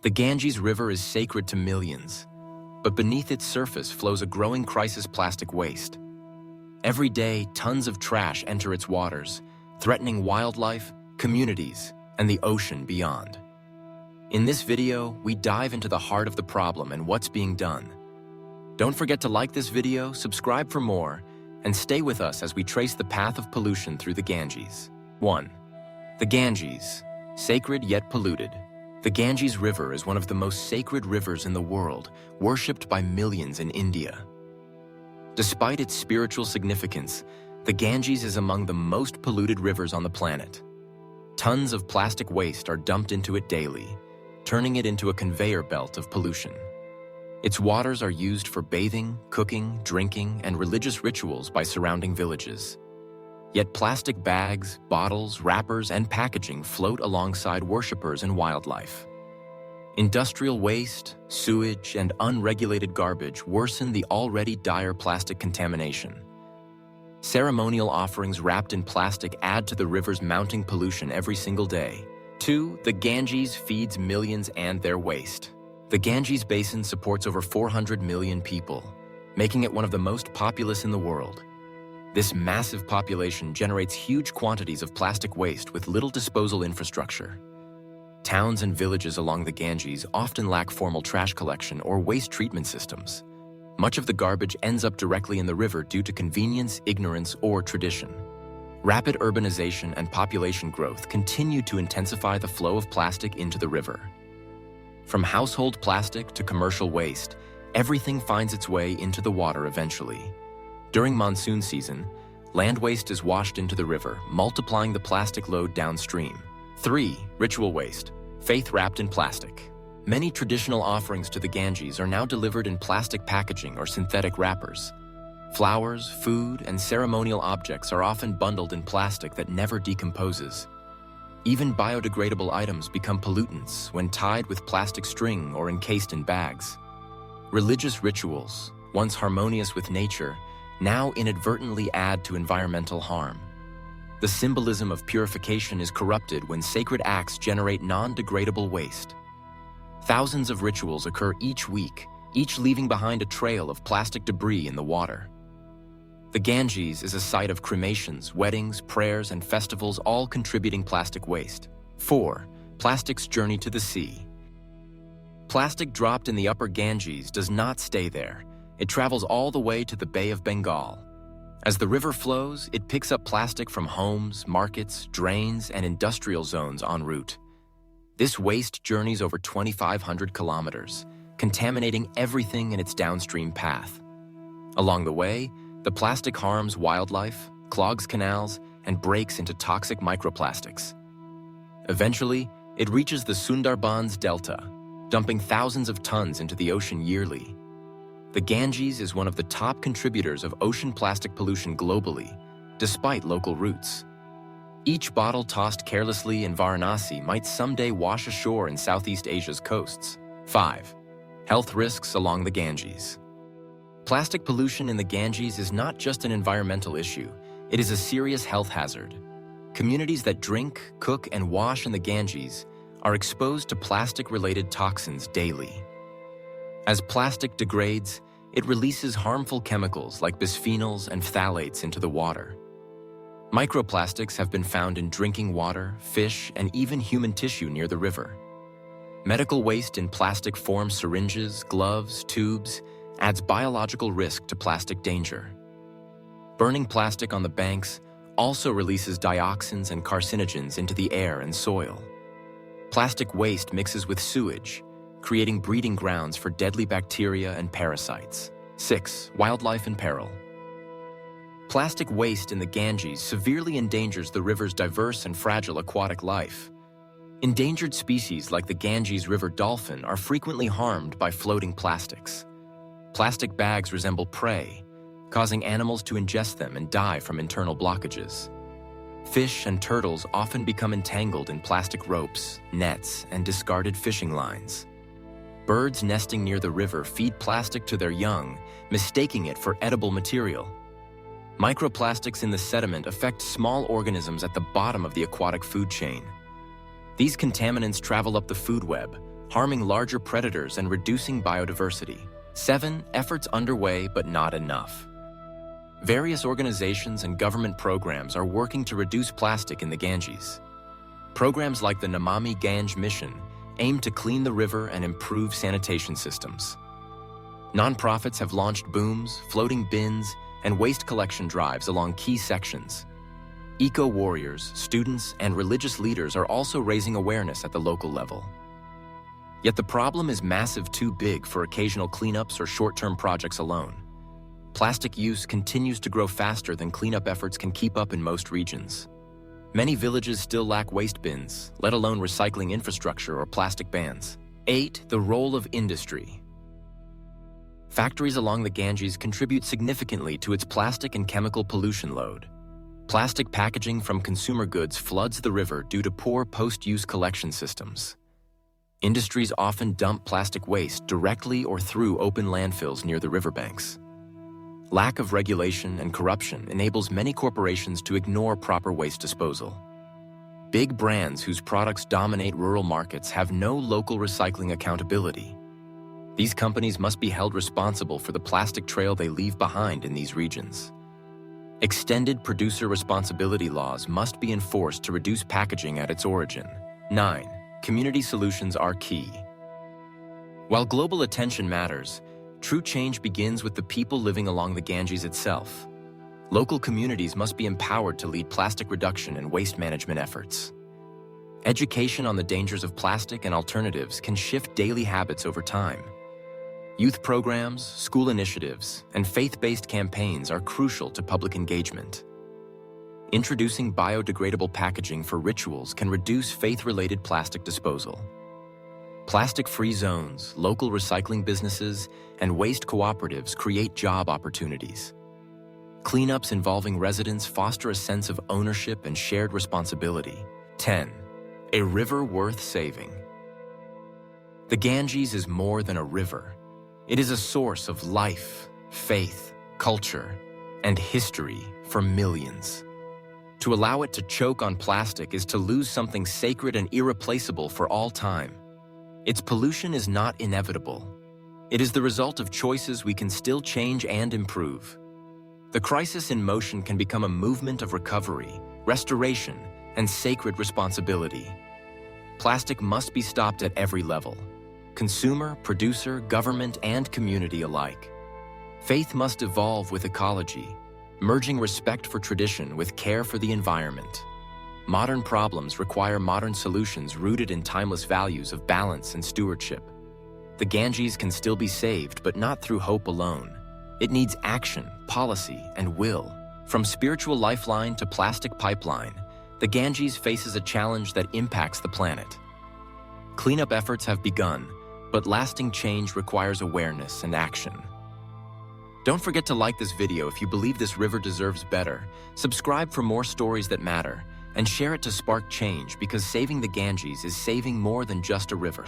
The Ganges River is sacred to millions, but beneath its surface flows a growing crisis: plastic waste. Every day, tons of trash enter its waters, threatening wildlife, communities, and the ocean beyond. In this video, we dive into the heart of the problem and what's being done. Don't forget to like this video, subscribe for more, and stay with us as we trace the path of pollution through the Ganges. 1. The Ganges, sacred yet polluted. The Ganges River is one of the most sacred rivers in the world, worshipped by millions in India. Despite its spiritual significance, the Ganges is among the most polluted rivers on the planet. Tons of plastic waste are dumped into it daily, turning it into a conveyor belt of pollution. Its waters are used for bathing, cooking, drinking, and religious rituals by surrounding villages. Yet plastic bags, bottles, wrappers, and packaging float alongside worshippers and wildlife. Industrial waste, sewage, and unregulated garbage worsen the already dire plastic contamination. Ceremonial offerings wrapped in plastic add to the river's mounting pollution every single day. 2. The Ganges feeds millions and their waste. The Ganges Basin supports over 400 million people, making it one of the most populous in the world. This massive population generates huge quantities of plastic waste with little disposal infrastructure. Towns and villages along the Ganges often lack formal trash collection or waste treatment systems. Much of the garbage ends up directly in the river due to convenience, ignorance, or tradition. Rapid urbanization and population growth continue to intensify the flow of plastic into the river. From household plastic to commercial waste, everything finds its way into the water eventually. During monsoon season, land waste is washed into the river, multiplying the plastic load downstream. 3. Ritual waste, faith wrapped in plastic. Many traditional offerings to the Ganges are now delivered in plastic packaging or synthetic wrappers. Flowers, food, and ceremonial objects are often bundled in plastic that never decomposes. Even biodegradable items become pollutants when tied with plastic string or encased in bags. Religious rituals, once harmonious with nature, now inadvertently add to environmental harm. The symbolism of purification is corrupted when sacred acts generate non-degradable waste. Thousands of rituals occur each week, each leaving behind a trail of plastic debris in the water. The Ganges is a site of cremations, weddings, prayers, and festivals, all contributing plastic waste. 4. Plastic's journey to the sea. Plastic dropped in the upper Ganges does not stay there. It travels all the way to the Bay of Bengal. As the river flows, it picks up plastic from homes, markets, drains, and industrial zones en route. This waste journeys over 2,500 kilometers, contaminating everything in its downstream path. Along the way, the plastic harms wildlife, clogs canals, and breaks into toxic microplastics. Eventually, it reaches the Sundarbans Delta, dumping thousands of tons into the ocean yearly. The Ganges is one of the top contributors of ocean plastic pollution globally, despite local roots. Each bottle tossed carelessly in Varanasi might someday wash ashore in Southeast Asia's coasts. 5. Health risks along the Ganges. Plastic pollution in the Ganges is not just an environmental issue, it is a serious health hazard. Communities that drink, cook, and wash in the Ganges are exposed to plastic-related toxins daily. As plastic degrades, it releases harmful chemicals like bisphenols and phthalates into the water. Microplastics have been found in drinking water, fish, and even human tissue near the river. Medical waste in plastic form syringes, gloves, tubes, adds biological risk to plastic danger. Burning plastic on the banks also releases dioxins and carcinogens into the air and soil. Plastic waste mixes with sewage, creating breeding grounds for deadly bacteria and parasites. 6. Wildlife in peril. Plastic waste in the Ganges severely endangers the river's diverse and fragile aquatic life. Endangered species like the Ganges river dolphin are frequently harmed by floating plastics. Plastic bags resemble prey, causing animals to ingest them and die from internal blockages. Fish and turtles often become entangled in plastic ropes, nets, and discarded fishing lines. Birds nesting near the river feed plastic to their young, mistaking it for edible material. Microplastics in the sediment affect small organisms at the bottom of the aquatic food chain. These contaminants travel up the food web, harming larger predators and reducing biodiversity. 7. Efforts underway but not enough. Various organizations and government programs are working to reduce plastic in the Ganges. Programs like the Namami Gange mission aim to clean the river and improve sanitation systems. Nonprofits have launched booms, floating bins, and waste collection drives along key sections. Eco-warriors, students, and religious leaders are also raising awareness at the local level. Yet the problem is massive, too big for occasional cleanups or short-term projects alone. Plastic use continues to grow faster than cleanup efforts can keep up in most regions. Many villages still lack waste bins, let alone recycling infrastructure or plastic bans. 8. The role of industry. Factories along the Ganges contribute significantly to its plastic and chemical pollution load. Plastic packaging from consumer goods floods the river due to poor post-use collection systems. Industries often dump plastic waste directly or through open landfills near the riverbanks. Lack of regulation and corruption enables many corporations to ignore proper waste disposal. Big brands whose products dominate rural markets have no local recycling accountability. These companies must be held responsible for the plastic trail they leave behind in these regions. Extended producer responsibility laws must be enforced to reduce packaging at its origin. 9. Community solutions are key. While global attention matters, true change begins with the people living along the Ganges itself. Local communities must be empowered to lead plastic reduction and waste management efforts. Education on the dangers of plastic and alternatives can shift daily habits over time. Youth programs, school initiatives, and faith-based campaigns are crucial to public engagement. Introducing biodegradable packaging for rituals can reduce faith-related plastic disposal. Plastic-free zones, local recycling businesses, and waste cooperatives create job opportunities. Cleanups involving residents foster a sense of ownership and shared responsibility. 10. A river worth saving. The Ganges is more than a river. It is a source of life, faith, culture, and history for millions. To allow it to choke on plastic is to lose something sacred and irreplaceable for all time. Its pollution is not inevitable. It is the result of choices we can still change and improve. The crisis in motion can become a movement of recovery, restoration, and sacred responsibility. Plastic must be stopped at every level: consumer, producer, government, and community alike. Faith must evolve with ecology, merging respect for tradition with care for the environment. Modern problems require modern solutions rooted in timeless values of balance and stewardship. The Ganges can still be saved, but not through hope alone. It needs action, policy, and will. From spiritual lifeline to plastic pipeline, the Ganges faces a challenge that impacts the planet. Cleanup efforts have begun, but lasting change requires awareness and action. Don't forget to like this video if you believe this river deserves better, subscribe for more stories that matter, and share it to spark change, because saving the Ganges is saving more than just a river.